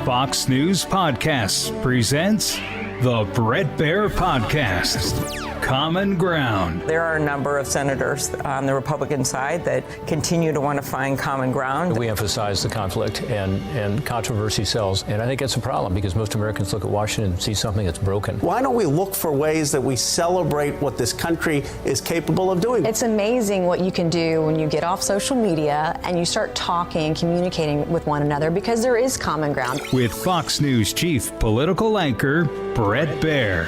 Fox News Podcasts presents the Bret Baier Podcast, Common Ground. There are a number of senators on the Republican side that continue to want to find common ground. We emphasize the conflict and controversy sells, and I think that's a problem because most Americans look at Washington and see something that's broken. Why don't we look for ways that we celebrate what this country is capable of doing? It's amazing what you can do when you get off social media and you start talking and communicating with one another because there is common ground. With Fox News chief political anchor Bret Baier.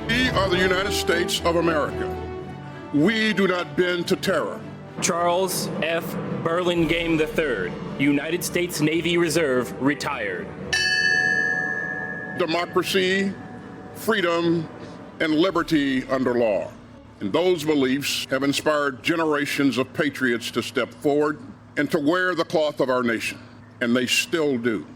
We are the United States of America. We do not bend to terror. Charles F. Burlingame III, United States Navy Reserve, retired. Democracy, freedom, and liberty under law. And those beliefs have inspired generations of patriots to step forward and to wear the cloth of our nation. And they still do.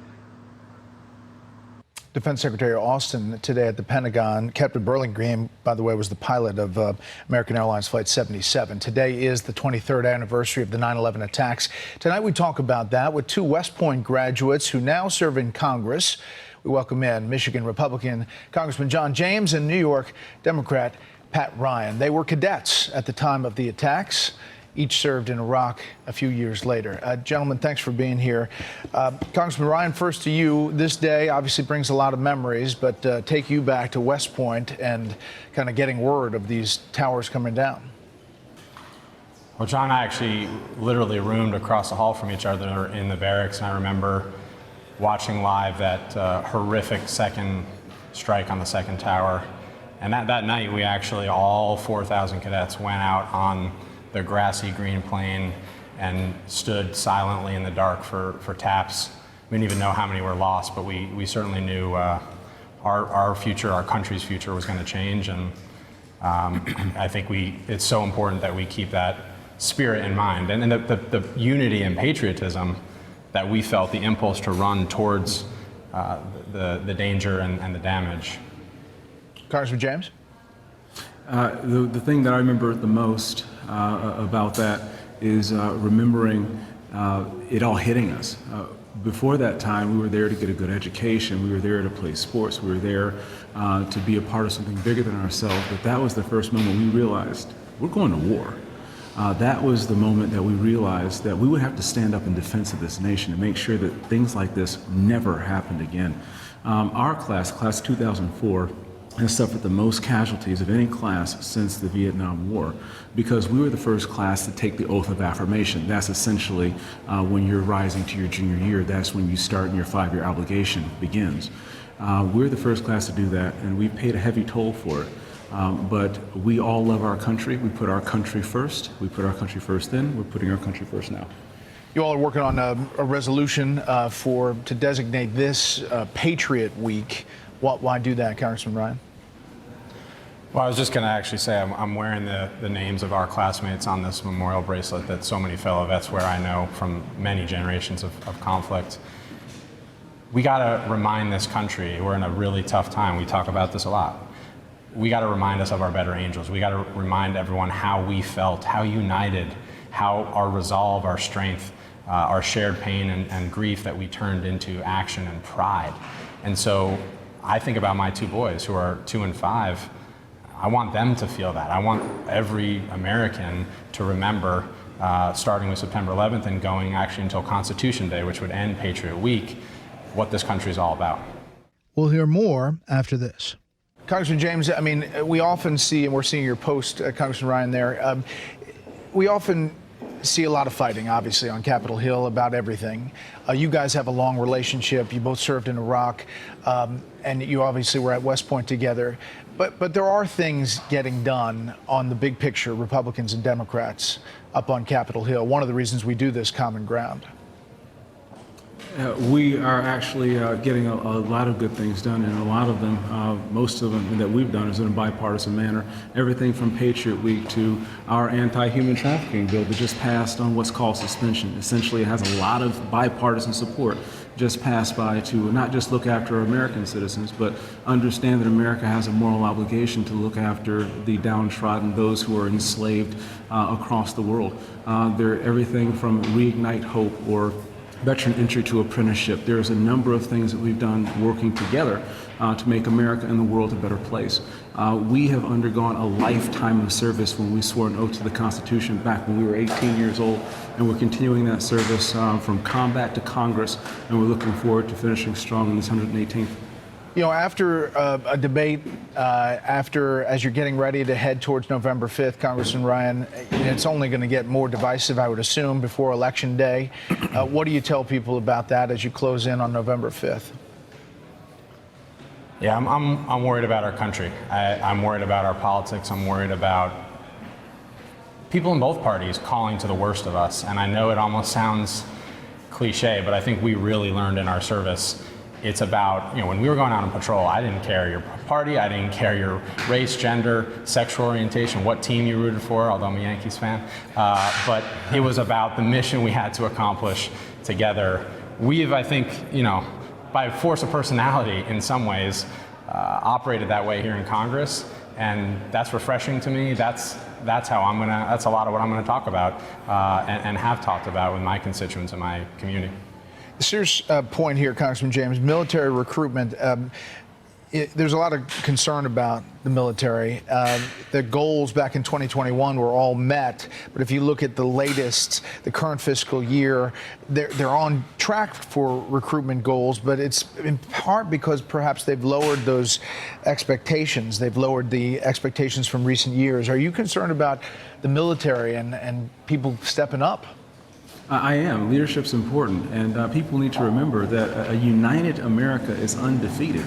Defense Secretary Austin today at the Pentagon. Captain Burlingame, by the way, was the pilot of American Airlines Flight 77. Today is the 23rd anniversary of the 9/11 attacks. Tonight we talk about that with two West Point graduates who now serve in Congress. We welcome in Michigan Republican Congressman John James and New York Democrat Pat Ryan. They were cadets at the time of the attacks. Each served in Iraq a few years later. Gentlemen, thanks for being here. Congressman Ryan, first to you. This day obviously brings a lot of memories, but take you back to West Point and kind of getting word of these towers coming down. Well, John and I actually literally roomed across the hall from each other in the barracks, and I remember watching live that horrific second strike on the second tower. And that night, we actually, all 4,000 cadets went out on the grassy green plain and stood silently in the dark for taps. We didn't even know how many were lost, but we certainly knew our future, our country's future was going to change. And I think it's so important that we keep that spirit in mind. And the unity and patriotism that we felt, the impulse to run towards the danger and the damage. Congressman James? The thing that I remember the most about that is remembering it all hitting us. Before that time, we were there to get a good education. We were there to play sports. We were there to be a part of something bigger than ourselves. But that was the first moment we realized we're going to war. That was the moment that we realized that we would have to stand up in defense of this nation and make sure that things like this never happened again. Our class 2004, has suffered the most casualties of any class since the Vietnam War because we were the first class to take the oath of affirmation. That's essentially when you're rising to your junior year, that's when you start and your 5-year obligation begins. We're the first class to do that, and we paid a heavy toll for it. But we all love our country. We put our country first. We put our country first then. We're putting our country first now. You all are working on a resolution to designate this Patriot Week. Why do that, Congressman Ryan? Well, I was just going to actually say I'm wearing the names of our classmates on this memorial bracelet that so many fellow vets wear, I know, from many generations of conflict. We got to remind this country, we're in a really tough time. We talk about this a lot. We got to remind us of our better angels. We got to remind everyone how we felt, how united, how our resolve, our strength, our shared pain and grief that we turned into action and pride. And so I think about my two boys who are 2 and 5. I want them to feel that. I want every American to remember, starting with September 11th and going actually until Constitution Day, which would end Patriot Week, what this country is all about. We'll hear more after this. Congressman James, I mean, we often see, and we're seeing your post, Congressman Ryan, there, we often see a lot of fighting, obviously, on Capitol Hill about everything. You guys have a long relationship. You both served in Iraq, and you obviously were at West Point together. But there are things getting done on the big picture, Republicans and Democrats, up on Capitol Hill. One of the reasons we do this common ground. We are actually getting a lot of good things done, and a lot of them, most of them that we've done is in a bipartisan manner. Everything from Patriot Week to our anti-human trafficking bill that just passed on what's called suspension. Essentially, it has a lot of bipartisan support just passed by to not just look after American citizens, but understand that America has a moral obligation to look after the downtrodden, those who are enslaved across the world. They're everything from Reignite Hope or veteran entry to apprenticeship. There's a number of things that we've done working together to make America and the world a better place. We have undergone a lifetime of service when we swore an oath to the Constitution back when we were 18 years old, and we're continuing that service from combat to Congress, and we're looking forward to finishing strong in this 118th. You know, after a debate, as you're getting ready to head towards November 5th, Congressman Ryan, it's only going to get more divisive, I would assume, before Election Day. What do you tell people about that as you close in on November 5th? Yeah, I'm worried about our country. I'm worried about our politics. I'm worried about people in both parties calling to the worst of us. And I know it almost sounds cliche, but I think we really learned in our service. It's about, when we were going out on patrol, I didn't care your party, I didn't care your race, gender, sexual orientation, what team you rooted for, although I'm a Yankees fan. But it was about the mission we had to accomplish together. We've, I think, by force of personality in some ways, operated that way here in Congress. And that's refreshing to me. That's a lot of what I'm gonna talk about and have talked about with my constituents in my community. Serious point here, Congressman James. Military recruitment. There's a lot of concern about the military. The goals back in 2021 were all met, but if you look at the latest, the current fiscal year, they're on track for recruitment goals, but it's in part because perhaps they've lowered those expectations. They've lowered the expectations from recent years. Are you concerned about the military and people stepping up? I am. Leadership's important, and people need to remember that a united America is undefeated.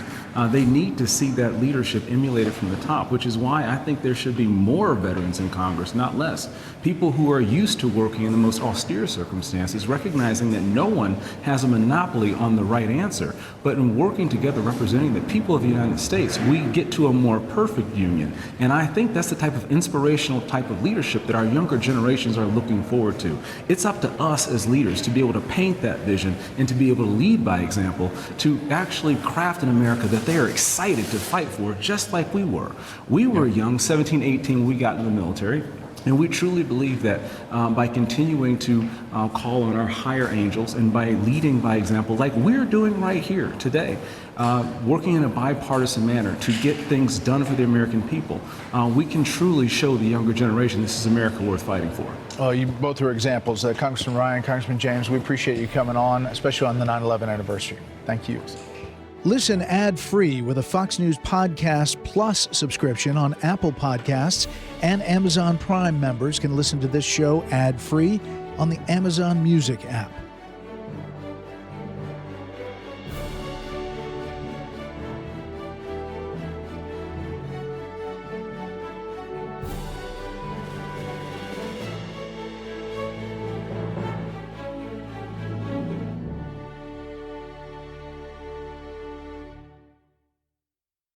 They need to see that leadership emulated from the top, which is why I think there should be more veterans in Congress, not less. People who are used to working in the most austere circumstances, recognizing that no one has a monopoly on the right answer, but in working together representing the people of the United States, we get to a more perfect union. And I think that's the type of inspirational type of leadership that our younger generations are looking forward to. It's up to us as leaders to be able to paint that vision and to be able to lead by example, to actually craft an America that they are excited to fight for, just like we were. We were young, 17, 18, when we got in the military. And we truly believe that by continuing to call on our higher angels and by leading by example, like we're doing right here today, working in a bipartisan manner to get things done for the American people, we can truly show the younger generation this is America worth fighting for. Well, you both are examples. Congressman Ryan, Congressman James, we appreciate you coming on, especially on the 9/11 anniversary. Thank you. Listen ad-free with a Fox News Podcast Plus subscription on Apple Podcasts, and Amazon Prime members can listen to this show ad-free on the Amazon Music app.